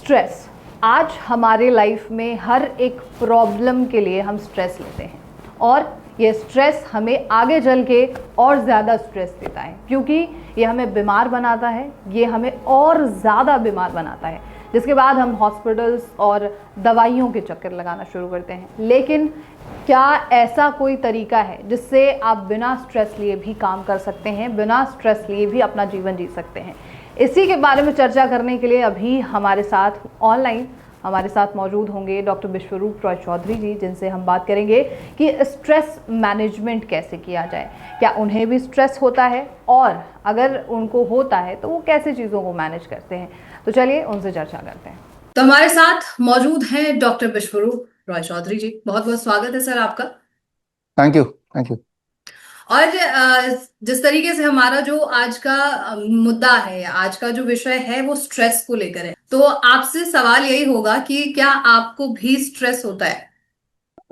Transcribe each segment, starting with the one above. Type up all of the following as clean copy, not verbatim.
Stress आज हमारे life में हर एक प्रॉब्लम के लिए हम स्ट्रेस लेते हैं और ये स्ट्रेस हमें आगे चल के और ज़्यादा स्ट्रेस देता है क्योंकि ये हमें बीमार बनाता है, ये हमें और ज़्यादा बीमार बनाता है, जिसके बाद हम हॉस्पिटल्स और दवाइयों के चक्कर लगाना शुरू करते हैं। लेकिन क्या ऐसा कोई तरीका है जिससे आप बिना स्ट्रेस लिए भी काम कर सकते हैं, बिना स्ट्रेस लिए भी अपना जीवन जी सकते हैं? इसी के बारे में चर्चा करने के लिए अभी हमारे साथ ऑनलाइन हमारे साथ मौजूद होंगे डॉक्टर विश्वरूप रॉय चौधरी जी, जिनसे हम बात करेंगे कि स्ट्रेस मैनेजमेंट कैसे किया जाए, क्या उन्हें भी स्ट्रेस होता है और अगर उनको होता है तो वो कैसे चीज़ों को मैनेज करते हैं। तो चलिए उनसे चर्चा करते हैं। तो हमारे साथ मौजूद हैं डॉक्टर विश्वरूप रॉय चौधरी जी। बहुत बहुत स्वागत है सर आपका। Thank you, thank you. और जिस तरीके से हमारा जो आज का मुद्दा है, आज का जो विषय है वो स्ट्रेस को लेकर है, तो आपसे सवाल यही होगा कि क्या आपको भी स्ट्रेस होता है?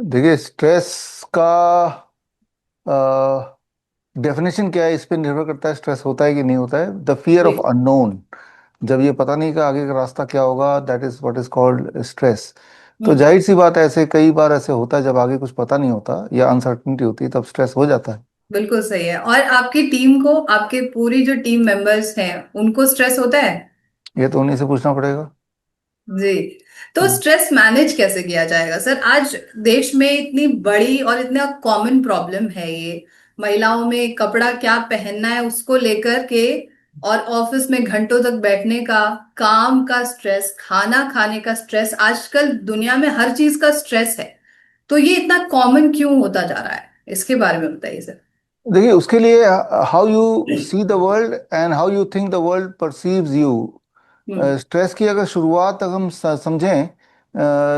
देखिए, स्ट्रेस का डेफिनेशन क्या है, इस पे निर्भर करता है स्ट्रेस होता है कि नहीं होता है। द फियर जी। ऑफ अननोन, जब ये पता नहीं कि आगे का रास्ता क्या होगा, that is what is called stress. तो हम्म। जाहिर सी बात है, ऐसे कई बार ऐसे होता है जब आगे कुछ पता नहीं होता या अनसर्टिनिटी होती है, तब स्ट्रेस हो जाता है। बिल्कुल सही है। और आपकी टीम को, आपके पूरी जो टीम मेंबर्स हैं, उनको स्ट्रेस होता है? ये तो उन्हीं से पूछना पड़ेगा। जी। तो हम्म। स्ट्रेस मैनेज कैसे किया जाएगा सर? आज देश में इतनी बड़ी और इतना कॉमन प्रॉब्लम है ये, महिलाओं में कपड़ा क्या पहनना है उसको लेकर के, और ऑफिस में घंटों तक बैठने का, काम का स्ट्रेस, खाना खाने का स्ट्रेस, आजकल दुनिया में हर चीज का स्ट्रेस है। तो ये इतना कॉमन क्यों होता जा रहा है, इसके बारे में बताइए सर। देखिए, उसके लिए how you see the world and how you think the world perceives you. Hmm. Stress की अगर शुरुआत अगर हम समझें,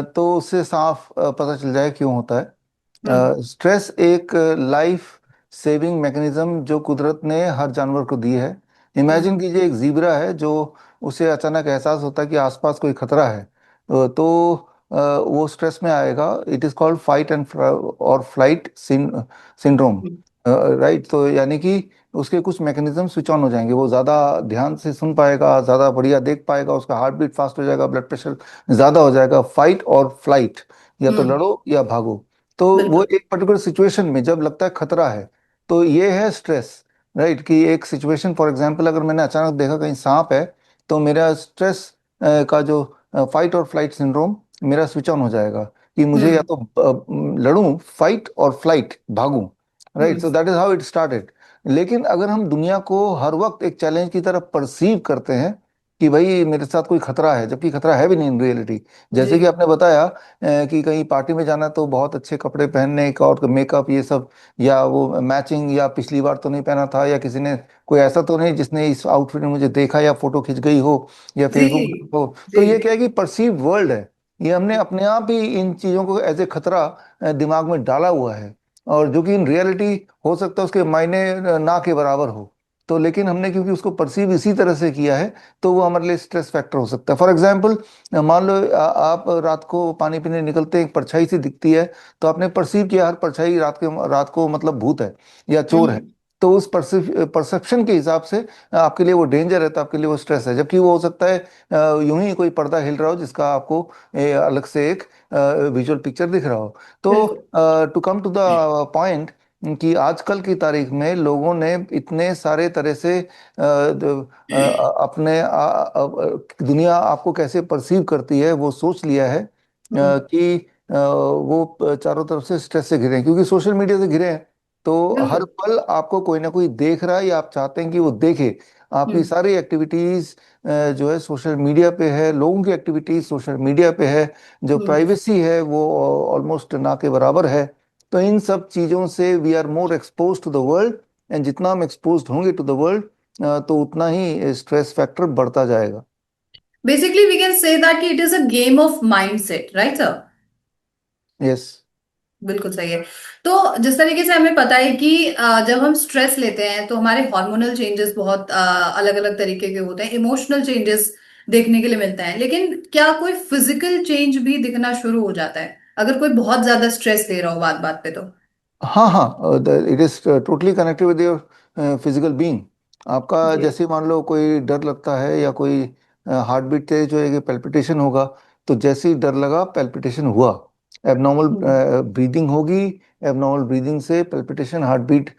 तो उससे साफ पता चल जाए क्यों होता हम्म। है। स्ट्रेस एक लाइफ सेविंग मैकेनिज्म जो कुदरत ने हर जानवर को दी है। हम्म। इमेजिन कीजिए, एक जीब्रा है जो उसे अचानक एहसास होता है कि आसपास कोई खतरा है। तो वो स्ट्रेस में आएगा। It is called fight and और फ्लाइट सिंड्रोम। हम्म। राइट, तो यानी कि उसके कुछ मैकेनिज्म स्विच ऑन हो जाएंगे, वो ज़्यादा ध्यान से सुन पाएगा, ज़्यादा बढ़िया देख पाएगा, उसका हार्ट बीट फास्ट हो जाएगा, ब्लड प्रेशर ज़्यादा हो जाएगा। फाइट और फ्लाइट, या तो हम्म। लड़ो या भागो। तो वो बिल्कुल। एक पर्टिकुलर सिचुएशन में जब लगता है खतरा है, तो ये है स्ट्रेस। राइट, कि एक सिचुएशन, फॉर एग्जांपल, अगर मैंने अचानक देखा कहीं सांप है, तो मेरा स्ट्रेस का जो फाइट और फ्लाइट सिंड्रोम मेरा स्विच ऑन हो जाएगा कि मुझे या हम्म। तो लड़ूं, फाइट और फ्लाइट, भागूं। Right, hmm. So that is how it started. लेकिन अगर हम दुनिया को हर वक्त एक चैलेंज की तरह परसीव करते हैं कि भाई मेरे साथ कोई खतरा है, जबकि खतरा है भी नहीं इन रियलिटी। जी। जैसे कि आपने बताया कि कहीं पार्टी में जाना तो बहुत अच्छे कपड़े पहनने का और मेकअप ये सब, या वो मैचिंग, या पिछली बार तो नहीं पहना था, या किसी ने, कोई ऐसा तो नहीं जिसने इस आउटफिट में मुझे देखा या फोटो खिंच गई हो या जी। फेसबुक हो। तो जी। ये क्या है कि परसीव वर्ल्ड है। ये हमने अपने आप ही इन चीजों को एज ए खतरा दिमाग में डाला हुआ है, और जो कि इन रियलिटी हो सकता है उसके मायने ना के बराबर हो। तो लेकिन हमने क्योंकि उसको परसीव इसी तरह से किया है, तो वो हमारे लिए स्ट्रेस फैक्टर हो सकता है। फॉर एग्जांपल, मान लो आप रात को पानी पीने निकलते हैं, एक परछाई सी दिखती है, तो आपने परसीव किया हर परछाई रात को मतलब भूत है या चोर है। हम्म। तो उस परसेप्शन के हिसाब से आपके लिए वो डेंजर है, तो आपके लिए वो स्ट्रेस है। जबकि वो हो सकता है यूं ही कोई पर्दा हिल रहा हो जिसका आपको अलग से एक विजुअल पिक्चर दिख रहा हो। तो बिल्कुल। To come to the point, कि आजकल की तारीख में लोगों ने इतने सारे तरह से अपने दुनिया आपको कैसे परसीव करती है वो सोच लिया है, कि वो चारों तरफ से स्ट्रेस से घिरे हैं, क्योंकि सोशल मीडिया से घिरे हैं। तो हर बिल्कुल। पल आपको कोई ना कोई देख रहा है, या आप चाहते हैं कि वो देखे। आपकी हम्म। सारी एक्टिविटीज जो है सोशल मीडिया पे है, लोगों की एक्टिविटीज सोशल मीडिया पे है। जो हम्म। प्राइवेसी है वो ऑलमोस्ट ना के बराबर है। तो इन सब चीज़ों से we are more expose to the world, and जितना हम एक्सपोज होंगे टू द वर्ल्ड, तो उतना ही स्ट्रेस फैक्टर बढ़ता जाएगा। Basically we can say that कि it is a game of mindset, right sir? Yes. बिल्कुल सही है। तो जिस तरीके से हमें पता है कि जब हम स्ट्रेस लेते हैं तो हमारे हार्मोनल चेंजेस बहुत अलग अलग तरीके के होते हैं, इमोशनल चेंजेस देखने के लिए मिलता है, लेकिन क्या कोई फिजिकल चेंज भी दिखना शुरू हो जाता है अगर कोई बहुत ज्यादा स्ट्रेस ले रहा हो बात बात पे तो? हाँ हाँ, it is totally connected with your physical being. आपका जी। जैसे मान लो कोई डर लगता है, या कोई हार्ट बीट तेज होएगी, पेल्पिटेशन होगा। तो जैसे ही डर लगा, पेल्पिटेशन हुआ, एबनॉर्मल हम्म। ब्रीदिंग होगी, एबनॉर्मल ब्रीदिंग से पेल्पिटेशन, हार्ट बीट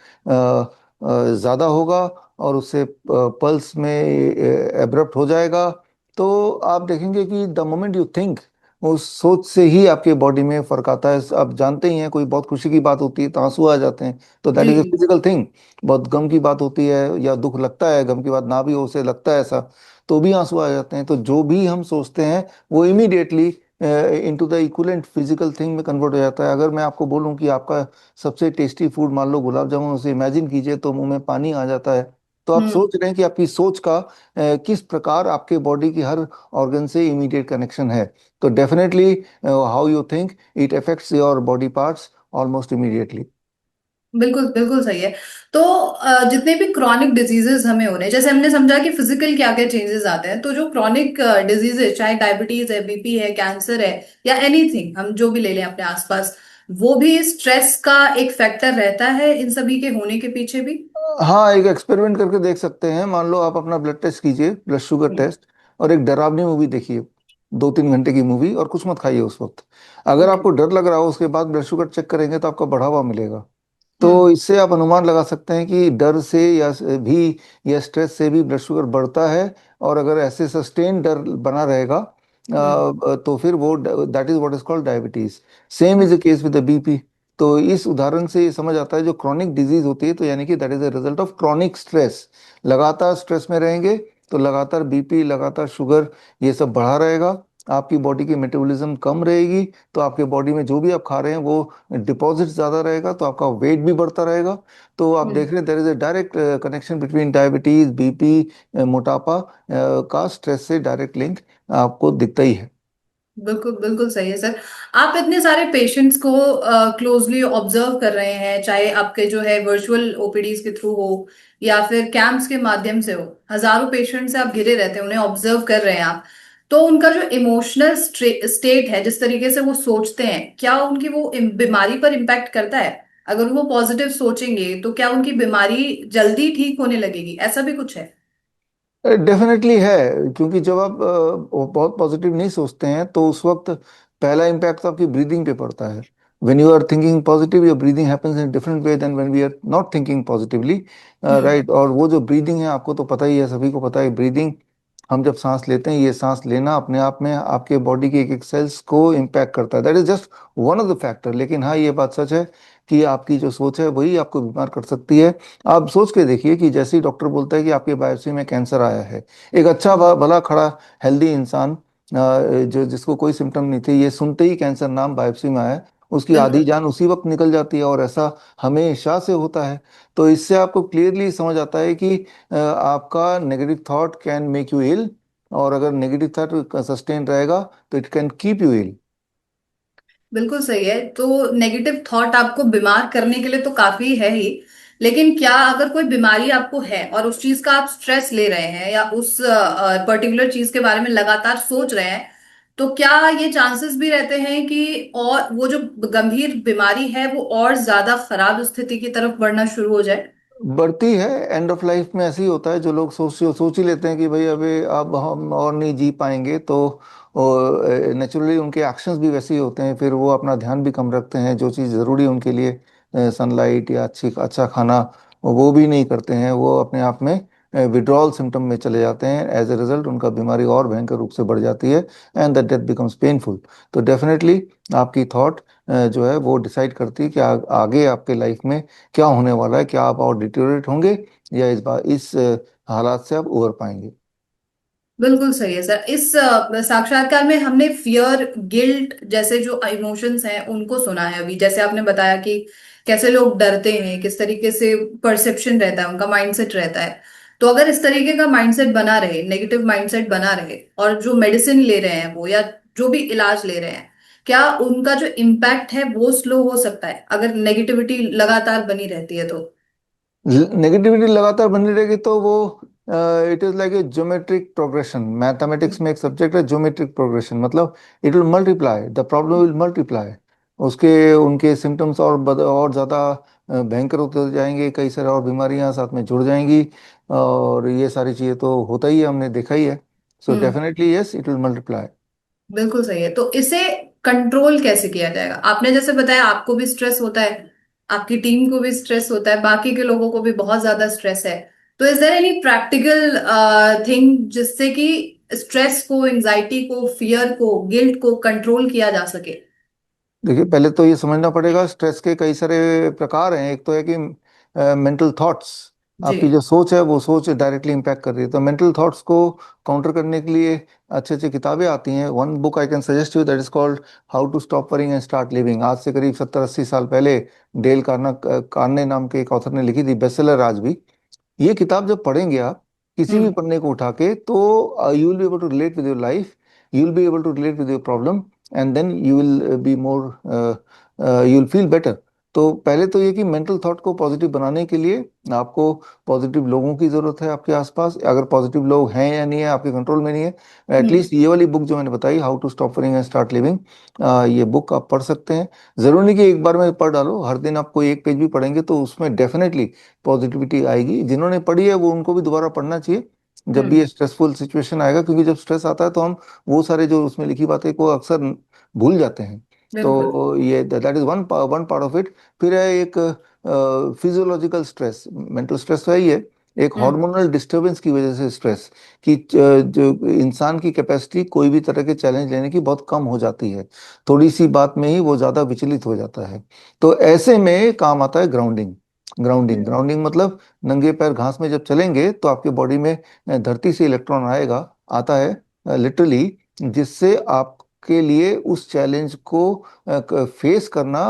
ज़्यादा होगा, और उससे पल्स में एब्रप्ट हो जाएगा। तो आप देखेंगे कि द मोमेंट यू थिंक, उस सोच से ही आपके बॉडी में फर्क आता है। आप जानते ही हैं, कोई बहुत खुशी की बात होती है तो आंसू आ जाते हैं, तो दैट जी इज ए जी। Physical thing. बहुत गम की बात होती है या दुख लगता है, गम की बात ना भी हो, उसे लगता है ऐसा, तो भी आंसू आ जाते हैं। तो जो भी हम सोचते हैं वो immediately into the equivalent physical thing में कन्वर्ट हो जाता है। अगर मैं आपको बोलूं कि आपका सबसे टेस्टी फूड मान लो गुलाब जामुन, उसे इमेजिन कीजिए तो मुंह में पानी आ जाता है। तो आप हम्म। सोच रहे हैं कि आपकी सोच का किस प्रकार आपके बॉडी की हर ऑर्गन से इमीडिएट कनेक्शन है। तो definitely how you think it affects your body parts almost immediately. बिल्कुल बिल्कुल सही है। तो जितने भी क्रॉनिक डिजीजेस हमें हो रहे हैं, जैसे हमने समझा कि फिजिकल क्या क्या चेंजेस आते हैं, तो जो क्रॉनिक डिजीजेस, चाहे डायबिटीज है, बीपी है, कैंसर है, या एनीथिंग हम जो भी ले लें अपने आसपास, वो भी स्ट्रेस का एक फैक्टर रहता है इन सभी के होने के पीछे भी। हाँ, एक एक्सपेरिमेंट करके देख सकते हैं। मान लो आप अपना ब्लड टेस्ट कीजिए, ब्लड शुगर हम्म। टेस्ट, और एक डरावनी मूवी देखिए, 2-3 घंटे की मूवी, और कुछ मत खाइए उस वक्त। अगर ओके। आपको डर लग रहा हो, उसके बाद ब्लड शुगर चेक करेंगे तो आपका बढ़ा हुआ मिलेगा। तो हम्म। इससे आप अनुमान लगा सकते हैं कि डर से या स्ट्रेस से भी ब्लड शुगर बढ़ता है। और अगर ऐसे सस्टेन डर बना रहेगा हम्म। तो फिर वो, that is what is called diabetes. Same is the case with the BP. तो इस उदाहरण से ये समझ आता है, जो क्रॉनिक डिजीज होती है तो यानी कि that is a result of chronic stress. लगातार स्ट्रेस में रहेंगे तो लगातार बीपी, लगातार शुगर, ये सब बढ़ा रहेगा। आपकी बॉडी की मेटाबॉलिज्म कम रहेगी, तो आपके बॉडी में जो भी आप खा रहे हैं वो डिपॉजिट ज़्यादा रहेगा, तो आपका वेट भी बढ़ता रहेगा। तो आप हम्म। देख रहे हैं there is a direct connection between diabetes, BP, मोटापा का स्ट्रेस से डायरेक्ट लिंक आपको दिखता ही है। बिल्कुल बिल्कुल सही है सर। आप इतने सारे पेशेंट्स को क्लोजली ऑब्जर्व कर रहे हैं, चाहे आपके जो है वर्चुअल ओपीडीज के थ्रू हो या फिर कैंप्स के माध्यम से हो, हजारों पेशेंट से आप घिरे रहते हैं, उन्हें ऑब्जर्व कर रहे हैं आप। तो उनका जो इमोशनल स्टेट है, जिस तरीके से वो सोचते हैं, क्या उनकी वो बीमारी पर इम्पैक्ट करता है? अगर वो पॉजिटिव सोचेंगे तो क्या उनकी बीमारी जल्दी ठीक होने लगेगी? ऐसा भी कुछ है? डेफिनेटली है, क्योंकि जब आप बहुत पॉजिटिव नहीं सोचते हैं तो उस वक्त पहला इम्पैक्ट तो आपकी ब्रीदिंग पे पड़ता है। When you are thinking positive, your breathing happens in different way than when we are not thinking positively, hmm. Right. और वो जो ब्रीदिंग है, आपको तो पता ही है, सभी को पता है, ब्रीदिंग, हम जब सांस लेते हैं, ये सांस लेना अपने आप में आपके बॉडी के एक एक सेल्स को इम्पैक्ट करता है। That is just one of the factor. लेकिन हाँ, ये बात सच है कि आपकी जो सोच है वही आपको बीमार कर सकती है। आप सोच के देखिए कि जैसे ही डॉक्टर बोलता है कि आपके बायोप्सी में कैंसर आया है, एक अच्छा भला खड़ा हेल्दी इंसान, जो जिसको कोई सिम्टम नहीं थे, ये सुनते ही कैंसर नाम बायोप्सी में आया, उसकी आधी बिल्कुल जान उसी वक्त निकल जाती है, और ऐसा हमेशा से होता है। तो इससे आपको क्लियरली समझ आता है कि आपका negative thought can make you ill, और अगर नेगेटिव थॉट सस्टेन रहेगा तो it can keep you ill. बिल्कुल सही है। तो नेगेटिव थॉट आपको बीमार करने के लिए तो काफी है ही, लेकिन क्या अगर कोई बीमारी आपको है और उस चीज का आप स्ट्रेस ले रहे हैं या उस पर्टिकुलर चीज के बारे में लगातार सोच रहे हैं, तो क्या ये चांसेस भी रहते हैं कि और वो जो गंभीर बीमारी है वो और ज्यादा खराब स्थिति की तरफ बढ़ना शुरू हो जाए? बढ़ती है। एंड ऑफ लाइफ में ऐसे ही होता है, जो लोग सोच ही लेते हैं कि भाई अभी अब हम और नहीं जी पाएंगे, तो नेचुरली उनके एक्शंस भी वैसे ही होते हैं। फिर वो अपना ध्यान भी कम रखते हैं, जो चीज़ ज़रूरी है उनके लिए, सनलाइट या अच्छा खाना, वो भी नहीं करते हैं। वो अपने आप में विड्रॉल सिम्टम में चले जाते हैं। एज ए रिजल्ट उनका बीमारी और भयंकर रूप से बढ़ जाती है, and the death becomes painful. तो डेफिनेटली आपकी थॉट जो है वो डिसाइड करती है कि आगे आपके लाइफ में क्या होने वाला है। क्या आप और डिटेरियोरेट होंगे, या इस बार इस हालात से आप उबर पाएंगे। बिल्कुल सही है सर। इस साक्षात्कार में हमने फियर, गिल्ट जैसे जो इमोशंस हैं उनको सुना है। अभी जैसे आपने बताया कि कैसे लोग डरते हैं, किस तरीके से परसेप्शन रहता है, उनका माइंडसेट रहता है। तो अगर इस तरीके का माइंडसेट बना रहे, नेगेटिव माइंडसेट बना रहे, और जो मेडिसिन ले रहे हैं वो, या जो भी इलाज ले रहे हैं, क्या उनका जो इम्पैक्ट है वो स्लो हो सकता है अगर नेगेटिविटी लगातार बनी रहती है तो? नेगेटिविटी लगातार बनी रहेगी तो वो, it is like a geometric progression. Mathematics में एक सब्जेक्ट है ज्योमेट्रिक प्रोग्रेशन, मतलब it will multiply, the problem will multiply. उसके उनके सिम्टम्स और ज़्यादा भयंकर होते जाएंगे, कई सारे और बीमारियां साथ में जुड़ जाएंगी। और ये सारी चीज़ें तो होता ही है, हमने देखा ही है। So hmm. Definitely yes, it will multiply. बिल्कुल सही है। तो इसे कंट्रोल कैसे किया जाएगा? आपने जैसे बताया आपको भी स्ट्रेस होता है, आपकी टीम को भी स्ट्रेस होता है, बाकी के लोगों को भी बहुत ज्यादा स्ट्रेस है। तो is there any practical thing जिससे कि स्ट्रेस को, एंजाइटी को, फियर को, गिल्ट को कंट्रोल किया जा सके? देखिए, पहले तो ये समझना पड़ेगा स्ट्रेस के कई सारे प्रकार हैं। एक तो है कि मेंटल थॉट्स, जी। आपकी जो सोच है वो सोच डायरेक्टली इम्पैक्ट कर रही है। तो मेंटल थॉट्स को काउंटर करने के लिए अच्छी अच्छी किताबें आती हैं। One book I can suggest you, that is called how to stop worrying and start living. आज से करीब 70-80 साल पहले डेल कार्ने नाम के एक ऑथर ने लिखी थी, बेस्ट सेलर आज भी। ये किताब जब पढ़ेंगे आप किसी भी हम्म। पन्ने को उठा के, तो you will be able to relate with your life, you will be able to relate with your problem, and then you will be more, you will feel better. तो पहले तो ये कि मेंटल थॉट को पॉजिटिव बनाने के लिए आपको पॉजिटिव लोगों की जरूरत है आपके आसपास। अगर पॉजिटिव लोग हैं या नहीं है आपके कंट्रोल में नहीं है, हम्म। एटलीस्ट ये वाली बुक जो मैंने बताई, how to stop worrying and start living, ये बुक आप पढ़ सकते हैं। जरूरी नहीं कि एक बार में पढ़ डालो, हर दिन आप कोई एक पेज भी पढ़ेंगे तो उसमें डेफिनेटली पॉजिटिविटी आएगी। जिन्होंने पढ़ी है वो, उनको भी दोबारा पढ़ना चाहिए जब भी हम्म। ये स्ट्रेसफुल सिचुएशन आएगा, क्योंकि जब स्ट्रेस आता है तो हम वो सारे जो उसमें लिखी बातें को अक्सर भूल जाते हैं। बिल्कुल। तो ये that is one one part of it. फिर है एक फिजियोलॉजिकल स्ट्रेस। मेंटल स्ट्रेस तो है ही है, एक हम्म। हार्मोनल डिस्टरबेंस की वजह से स्ट्रेस, कि जो इंसान की कैपेसिटी कोई भी तरह के चैलेंज लेने की बहुत कम हो जाती है। थोड़ी सी बात में ही वो ज़्यादा विचलित हो जाता है। तो ऐसे में काम आता है ग्राउंडिंग। ग्राउंडिंग हम्म। ग्राउंडिंग मतलब नंगे पैर घास में जब चलेंगे तो आपके बॉडी में धरती से इलेक्ट्रॉन आएगा, आता है लिटरली, जिससे आपके लिए उस चैलेंज को फेस करना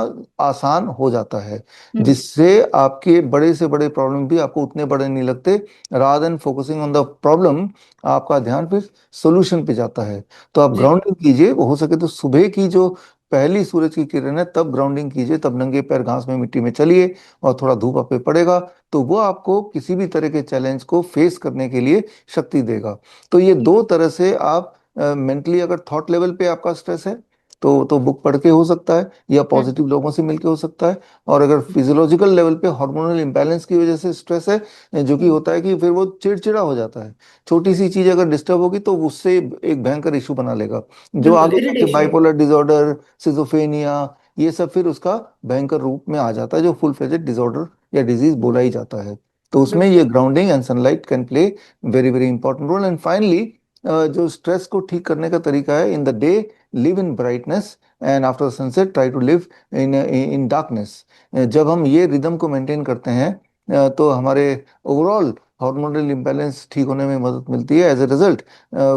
आसान हो जाता है, हम्म। जिससे आपके बड़े से बड़े प्रॉब्लम भी आपको उतने बड़े नहीं लगते। Rather than focusing on the problem, आपका ध्यान फिर सोल्यूशन पे जाता है। तो आप जी। ग्राउंडिंग कीजिए, वो हो सके तो सुबह की जो पहली सूरज की किरण है तब ग्राउंडिंग कीजिए, तब नंगे पैर घास में मिट्टी में चलिए और थोड़ा धूप आप पे पड़ेगा, तो वो आपको किसी भी तरह के चैलेंज को फेस करने के लिए शक्ति देगा। तो ये दो तरह से आप मेंटली, अगर थॉट लेवल पे आपका स्ट्रेस है तो बुक पढ़ के हो सकता है, या हम्म। पॉजिटिव लोगों से मिलके हो सकता है। और अगर फिजियोलॉजिकल लेवल पे हार्मोनल इम्बैलेंस की वजह से स्ट्रेस है, जो कि हम्म। होता है कि फिर वो चिड़चिड़ा हो जाता है। छोटी सी चीज अगर डिस्टर्ब होगी तो उससे एक भयंकर इशू बना लेगा, जो बिल्कुल, आगे जाके इरिटेशन। बाइपोलर डिसऑर्डर, सिजोफ्रेनिया, ये सब फिर उसका भयंकर रूप में आ जाता है, जो फुल फ्लेजेड डिसऑर्डर या डिजीज बोला ही जाता है। तो उसमें ये बिल्कुल। Grounding and sunlight can play very very important role. And finally, जो स्ट्रेस को ठीक करने का तरीका है, in the day live in brightness, and after sunset try to live in in darkness. जब हम ये रिदम को मेंटेन करते हैं, तो हमारे ओवरऑल हार्मोनल इम्बैलेंस ठीक होने में मदद मिलती है। As a result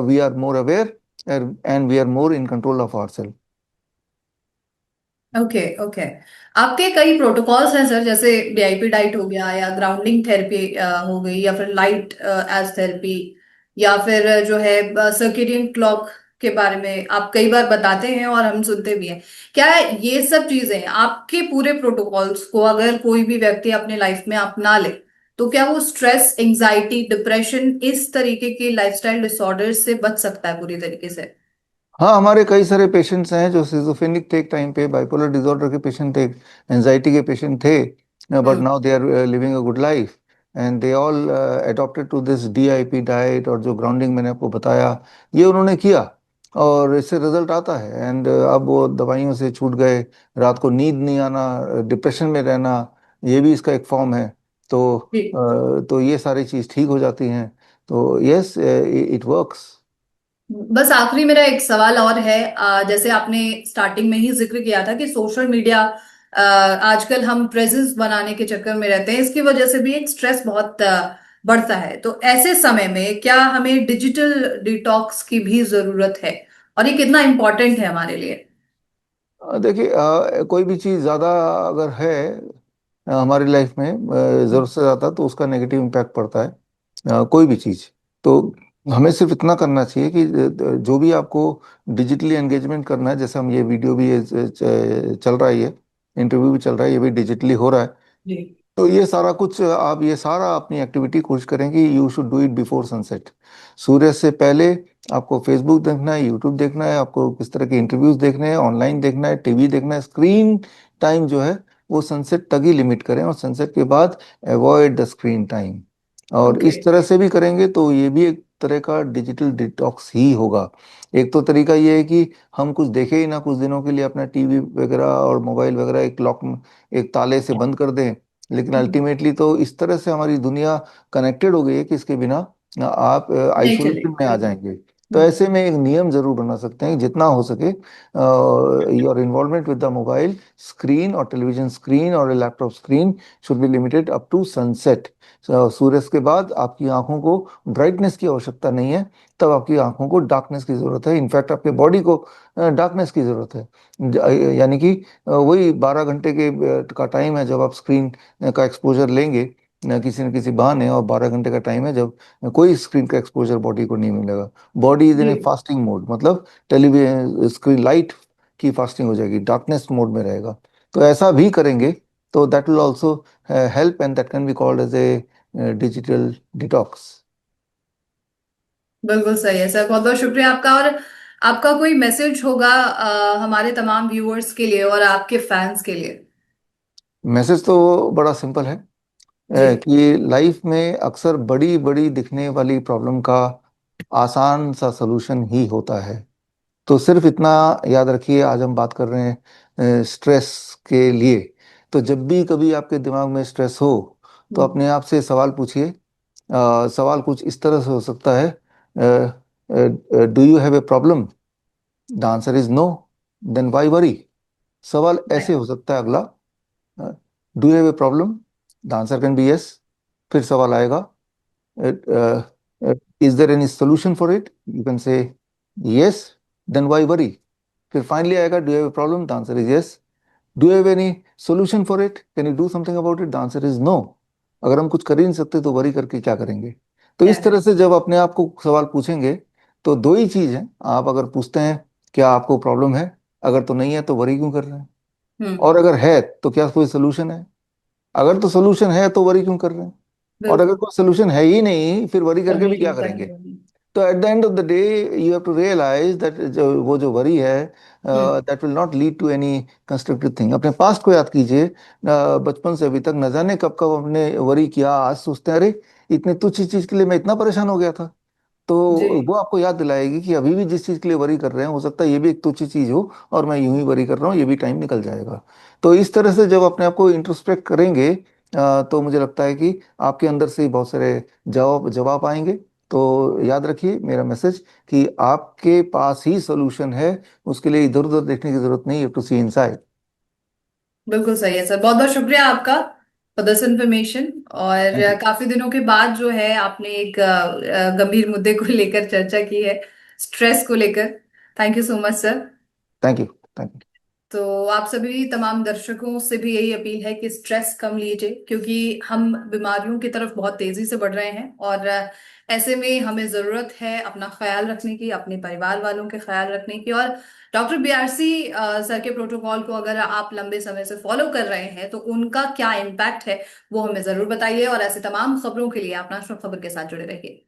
we are more aware and we are more in control of our self. Okay, okay. आपके कई प्रोटोकॉल्स हैं सर, जैसे डीआईपी डाइट हो गया, या ग्राउंडिंग थेरेपी हो गई, या फिर लाइट एज थेरेपी, या फिर जो है सर्केडियन क्लॉक के बारे में आप कई बार बताते हैं और हम सुनते भी हैं। क्या ये सब चीजें आपके पूरे प्रोटोकॉल्स को अगर कोई भी व्यक्ति अपने लाइफ में अपना ले, तो क्या वो स्ट्रेस, एंजाइटी, डिप्रेशन, इस तरीके के लाइफस्टाइल डिसऑर्डर से बच सकता है पूरी तरीके से? हाँ, हमारे कई सारे पेशेंट्स हैं जो सिजोफ्रेनिक थे एक टाइम पे, बाइपोलर डिसऑर्डर के पेशेंट थे, एंजाइटी के पेशेंट थे, but hmm. Now they are living a good life, and they all adopted to this DIP diet. और जो ग्राउंडिंग मैंने आपको बताया, ये उन्होंने किया और इससे रिजल्ट आता है। एंड अब वो दवाइयों से छूट गए, रात को नींद नहीं आना, डिप्रेशन में रहना, ये भी इसका एक फॉर्म है। तो जी। तो ये सारी चीज़ ठीक हो जाती हैं। तो यस, इट वर्क्स। बस आखिरी मेरा एक सवाल और है। जैसे आपने स्टार्टिंग में ही जिक्र किया था कि सोशल मीडिया, आजकल हम प्रेजेंस बनाने के चक्कर में रहते हैं, इसकी वजह से भी एक स्ट्रेस बहुत बढ़ता है। तो ऐसे समय में क्या हमें डिजिटल डिटॉक्स की भी जरूरत है, और ये कितना इम्पोर्टेंट है हमारे लिए? देखिए, कोई भी चीज़ ज़्यादा अगर है हमारी लाइफ में, ज़रूरत से ज़्यादा, तो उसका नेगेटिव इम्पैक्ट पड़ता है। कोई भी चीज़। तो हमें सिर्फ इतना करना चाहिए कि जो भी आपको डिजिटली एंगेजमेंट करना है, जैसे हम ये वीडियो भी चल रहा है, ये इंटरव्यू भी चल रहा है, ये भी डिजिटली हो रहा है। जी। तो ये सारा कुछ आप, ये सारा अपनी एक्टिविटी कोशिश करें कि you should do it before sunset. सूर्य से पहले आपको फेसबुक देखना है, यूट्यूब देखना है, आपको किस तरह के इंटरव्यूज देखने हैं, ऑनलाइन देखना है, टीवी देखना है। स्क्रीन टाइम जो है वो सनसेट तक ही लिमिट करें, और सनसेट के बाद अवॉइड द स्क्रीन टाइम। और ओके। इस तरह से भी करेंगे तो ये भी एक तरह का डिजिटल डिटॉक्स ही होगा। एक तो तरीका ये है कि हम कुछ देखे ही ना कुछ दिनों के लिए, अपना टीवी वगैरह और मोबाइल वगैरह एक लॉक में, एक ताले से बंद कर दें। लेकिन अल्टीमेटली तो इस तरह से हमारी दुनिया कनेक्टेड हो गई है कि इसके बिना आप नहीं आइसोलेशन चलेगी, में आ बिल्कुल। जाएंगे। तो ऐसे में एक नियम जरूर बना सकते हैं, जितना हो सके your involvement with the mobile screen और टेलीविजन स्क्रीन और laptop screen should be limited up to sunset. सूर्यास्त के बाद आपकी आंखों को ब्राइटनेस की आवश्यकता नहीं है, तब आपकी आंखों को डार्कनेस की जरूरत है। इनफैक्ट आपके बॉडी को डार्कनेस की जरूरत है। यानी कि वही 12 घंटे का टाइम है जब आप स्क्रीन का एक्सपोजर लेंगे न किसी बहाने, और 12 घंटे का टाइम है जब कोई स्क्रीन का एक्सपोजर बॉडी को नहीं मिलेगा। बॉडी इज इन जी। ए फास्टिंग मोड, मतलब टेलीविजन स्क्रीन लाइट की फास्टिंग हो जाएगी, डार्कनेस मोड में रहेगा। तो ऐसा भी करेंगे तो that will also help, and that can be called as a digital detox. बिल्कुल सही है सर, बहुत बहुत शुक्रिया आपका। और आपका कोई मैसेज होगा हमारे तमाम व्यूअर्स के लिए और आपके फैंस के लिए? मैसेज तो बड़ा सिंपल है जी। कि लाइफ में अक्सर बड़ी बड़ी दिखने वाली प्रॉब्लम का आसान सा सलूशन ही होता है। तो सिर्फ इतना याद रखिए, आज हम बात कर रहे हैं स्ट्रेस के लिए। तो जब भी कभी आपके दिमाग में स्ट्रेस हो तो हम्म। अपने आप से सवाल पूछिए। सवाल कुछ इस तरह से हो सकता है, do you have a problem? The answer is no, then why worry? सवाल ऐसे Right. हो सकता है अगला, do you have a problem? The answer can be yes. फिर सवाल आएगा, is there any solution for it? You can say yes, then why worry? फिर फाइनली आएगा, do you have a problem? The answer is yes. Do you have any solution for it? Can you do something about it? The answer is no. अगर हम कुछ कर ही नहीं सकते तो worry करके क्या करेंगे? तो क्या इस तरह करें? से जब अपने आप को सवाल पूछेंगे तो दो ही चीज है। आप अगर पूछते हैं क्या आपको प्रॉब्लम है, अगर तो नहीं है तो वरी क्यों कर रहे हैं, हम्म। और अगर है तो क्या कोई सोल्यूशन है? अगर तो सोल्यूशन है तो वरी क्यों कर रहे हैं, और अगर बिल्कुल। कोई सोल्यूशन है ही नहीं फिर वरी करके तभी भी क्या करने करेंगे? वाली। तो at the end of the day you have to realize that जो वरी है hmm. That will not lead to any constructive thing. अपने पास्ट को याद कीजिए, बचपन से अभी तक न जाने कब कब हमने वरी किया, आज सोचते हैं अरे इतने तुच्छ चीज के लिए मैं इतना परेशान हो गया था। तो जी। वो आपको याद दिलाएगी कि अभी भी जिस चीज के लिए वरी कर रहे हैं हो सकता है ये भी एक तुच्छ चीज हो, और मैं यूं ही वरी कर रहा हूँ, ये भी टाइम निकल जाएगा। तो इस तरह से जब अपने आप को इंट्रोस्पेक्ट करेंगे तो मुझे लगता है कि आपके अंदर से ही बहुत सारे जवाब जवाब आएंगे। तो याद रखिए मेरा मैसेज कि आपके पास ही सोल्यूशन है, उसके लिए इधर उधर देखने की जरूरत नहीं, यू टू सी इनसाइड। बिल्कुल सही है सर, बहुत बहुत शुक्रिया आपका फॉर दिस इंफॉर्मेशन। और थैंक यू। काफी दिनों के बाद जो है आपने एक गंभीर मुद्दे को लेकर चर्चा की है, स्ट्रेस को लेकर। Thank you so much sir. Thank you. Thank you. तो आप सभी तमाम दर्शकों से भी यही अपील है कि स्ट्रेस कम लीजिए, क्योंकि हम बीमारियों की तरफ बहुत तेजी से बढ़ रहे हैं। और ऐसे में हमें जरूरत है अपना ख्याल रखने की, अपने परिवार वालों के ख्याल रखने की। और डॉक्टर बीआरसी सर के प्रोटोकॉल को अगर आप लंबे समय से फॉलो कर रहे हैं तो उनका क्या इम्पैक्ट है वो हमें जरूर बताइए। और ऐसे तमाम खबरों के लिए आप नेशनल खबर के साथ जुड़े रहिए।